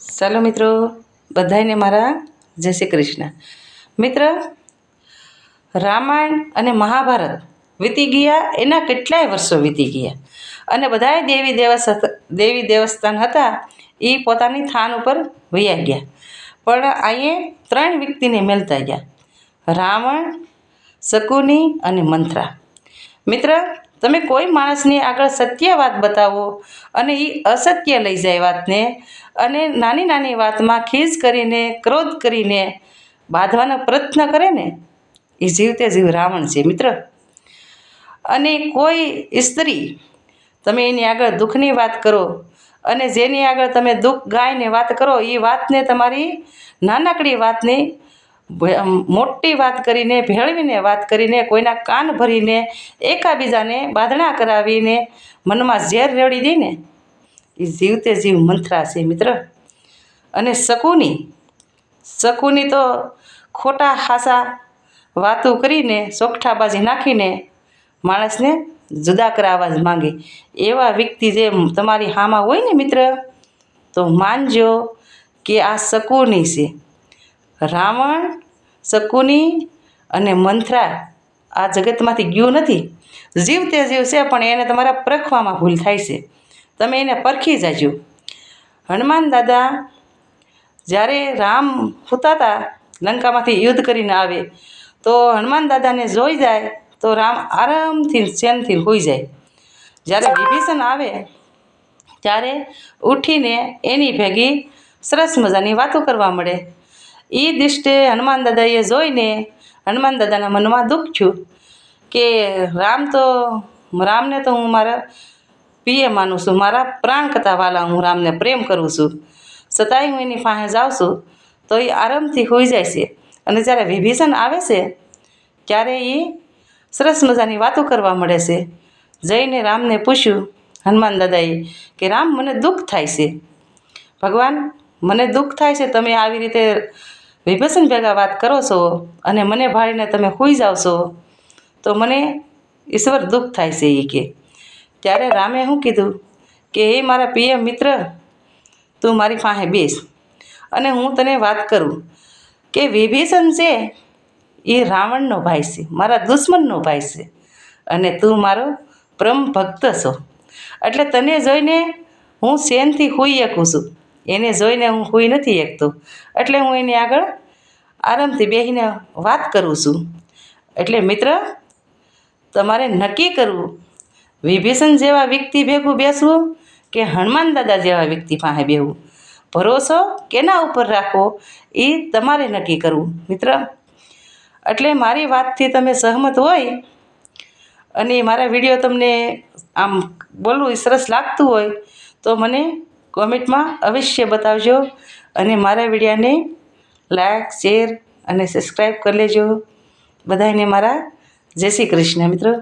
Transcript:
ચાલો મિત્રો, બધાને મારા જય શ્રી કૃષ્ણ. મિત્ર, રામાયણ અને મહાભારત વીતી ગયા, એના કેટલાય વર્ષો વીતી ગયા અને બધાય દેવી દેવસ્થાન હતા એ પોતાની થાન ઉપર વયા ગયા. પણ અહીંયા ત્રણ વ્યક્તિને મળતા ગયા: રાવણ, શકુની અને મંથરા. મિત્ર, તમે કોઈ માણસની આગળ સત્ય વાત બતાવો અને એ અસત્ય લઈ જાય વાતને, અને નાની નાની વાતમાં ખીજ કરીને, ક્રોધ કરીને બાંધવાનો પ્રયત્ન કરે ને, એ જીવતે જીવ રાવણ છે મિત્ર. અને કોઈ સ્ત્રી તમે એની આગળ દુઃખની વાત કરો અને જેની આગળ તમે દુઃખ ગાઈને વાત કરો, એ વાતને તમારી નાનકડી વાતની મોટી વાત કરીને, ભેળવીને વાત કરીને, કોઈના કાન ભરીને, એકાબીજાને બાંધણા કરાવીને મનમાં ઝેર રેડી દે ને, એ જીવતે જીવ મંથરા છે મિત્ર. અને શકુની તો ખોટા ખાસા વાતો કરીને, સોગઠાબાજી નાખીને માણસને જુદા કરાવવા જ માંગે. એવા વ્યક્તિ જે તમારી હામાં હોય ને મિત્ર, તો માનજો કે આ શકુની છે. રાવણ, શકુની અને મંથરા આ જગતમાંથી ગયું નથી, જીવતે જીવ છે, પણ એને તમારા પરખવામાં ભૂલ થાય છે. તમે એને પરખી જાજો. હનુમાન દાદા જ્યારે રામ સૂતા હતા, લંકામાંથી યુદ્ધ કરીને આવે, તો હનુમાન દાદાને જોઈ જાય તો રામ આરામથી ચેનથી સૂઈ જાય. જ્યારે વિભીષણ આવે ત્યારે ઉઠીને એની ભેગી સરસ મજાની વાતો કરવા મળે. એ દૃષ્ટિએ હનુમાન દાદાએ જોઈને હનુમાન દાદાના મનમાં દુઃખ થયું કે રામને તો હું મારા પ્રિય માનું છું, મારા પ્રાણ કરતાં વાલા હું રામને પ્રેમ કરું છું, છતાંય હું એની પાસે જાઉં છું તો એ આરામથી સૂઈ જાય છે. અને જ્યારે વિભીષણ આવે છે ત્યારે એ સરસ મજાની વાતો કરવા મળે છે. જઈને રામને પૂછ્યું હનુમાન દાદાએ કે રામ, મને દુઃખ થાય છે. ભગવાન, મને દુઃખ થાય છે, તમે આવી રીતે વિભીષણ ભેગા વાત કરો છો અને મને ભાળીને તમે સૂઈ જાઓ છો, તો મને ઈશ્વર દુઃખ થાય છે એ કે. ત્યારે રામે શું કીધું કે હે મારા પ્રિય મિત્ર, તું મારી પાસે બેસ અને હું તને વાત કરું કે વિભીષણ છે એ રાવણનો ભાઈ છે, મારા દુશ્મનનો ભાઈ છે, અને તું મારો પરમ ભક્ત છો. એટલે તને જોઈને હું ચેનથી સૂઈ શકું છું, એને જોઈને હું સૂઈ નથી શકતો. એટલે હું એની આગળ આરામથી બેસીને વાત કરું છું. એટલે મિત્ર, તમારે નક્કી કરવું, વિભીષણ જેવા વ્યક્તિ ભેગું બેસવું કે હનુમાન દાદા જેવા વ્યક્તિ પાસે બેસવું. ભરોસો કેના ઉપર રાખવો એ તમારે નક્કી કરવું મિત્ર. એટલે મારી વાતથી તમે સહમત હોય અને મારા વિડીયો તમને આમ બોલવું એ સરસ લાગતું હોય તો મને કોમેન્ટમાં અવશ્ય બતાવજો, અને મારા વિડીયોને લાઈક, શેર અને સબસ્ક્રાઈબ કરી લેજો. બધાને મારા જય શ્રી કૃષ્ણ મિત્રો.